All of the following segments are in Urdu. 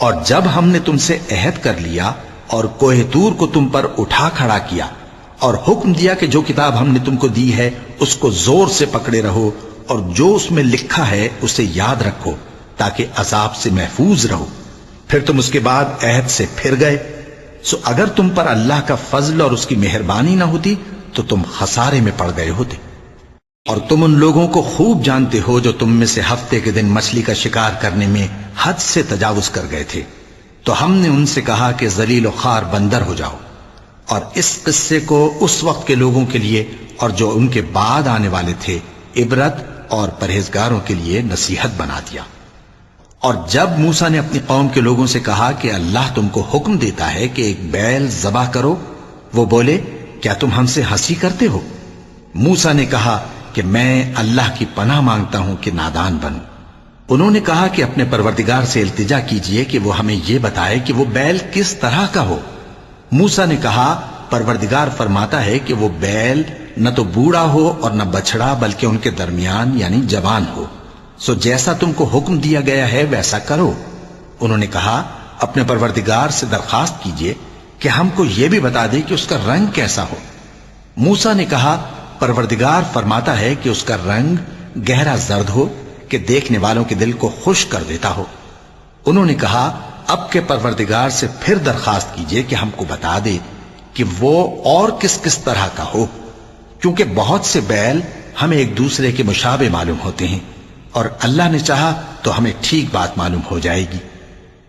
اور جب ہم نے تم سے عہد کر لیا اور کوہ طور کو تم پر اٹھا کھڑا کیا اور حکم دیا کہ جو کتاب ہم نے تم کو دی ہے اس کو زور سے پکڑے رہو اور جو اس میں لکھا ہے اسے یاد رکھو تاکہ عذاب سے محفوظ رہو، پھر تم اس کے بعد عہد سے پھر گئے، سو اگر تم پر اللہ کا فضل اور اس کی مہربانی نہ ہوتی تو تم خسارے میں پڑ گئے ہوتے۔ اور تم ان لوگوں کو خوب جانتے ہو جو تم میں سے ہفتے کے دن مچھلی کا شکار کرنے میں حد سے تجاوز کر گئے تھے، تو ہم نے ان سے کہا کہ ذلیل و خوار بندر ہو جاؤ، اور اس قصے کو اس وقت کے لوگوں کے لیے اور جو ان کے بعد آنے والے تھے عبرت اور پرہیزگاروں کے لیے نصیحت بنا دیا۔ اور جب موسیٰ نے اپنی قوم کے لوگوں سے کہا کہ اللہ تم کو حکم دیتا ہے کہ ایک بیل ذبح کرو، وہ بولے کیا تم ہم سے ہنسی کرتے ہو؟ موسیٰ نے کہا کہ میں اللہ کی پناہ مانگتا ہوں کہ نادان بنوں۔ انہوں نے کہا کہ اپنے پروردگار سے التجا کیجئے کہ وہ ہمیں یہ بتائے کہ وہ بیل کس طرح کا ہو۔ موسیٰ نے کہا پروردگار فرماتا ہے کہ وہ بیل نہ تو بوڑھا ہو اور نہ بچڑا بلکہ ان کے درمیان یعنی جوان ہو، سو جیسا تم کو حکم دیا گیا ہے ویسا کرو۔ انہوں نے کہا اپنے پروردگار سے درخواست کیجئے کہ ہم کو یہ بھی بتا دے کہ اس کا رنگ کیسا ہو۔ موسیٰ نے کہا پروردگار فرماتا ہے کہ اس کا رنگ گہرا زرد ہو کہ دیکھنے والوں کے دل کو خوش کر دیتا ہو۔ انہوں نے کہا اب کے پروردگار سے پھر درخواست کیجئے کہ ہم کو بتا دے کہ وہ اور کس کس طرح کا ہو، کیونکہ بہت سے بیل ہمیں ایک دوسرے کے مشابہ معلوم ہوتے ہیں، اور اللہ نے چاہا تو ہمیں ٹھیک بات معلوم ہو جائے گی۔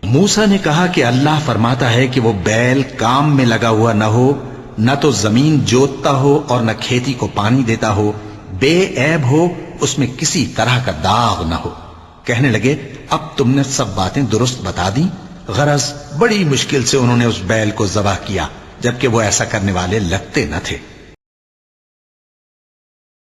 موسیٰ نے کہا کہ اللہ فرماتا ہے کہ وہ بیل کام میں لگا ہوا نہ ہو، نہ تو زمین جوتتا ہو اور نہ کھیتی کو پانی دیتا ہو، بے عیب ہو، اس میں کسی طرح کا داغ نہ ہو۔ کہنے لگے اب تم نے سب باتیں درست بتا دیں۔ غرض بڑی مشکل سے انہوں نے اس بیل کو ذبح کیا، جبکہ وہ ایسا کرنے والے لگتے نہ تھے۔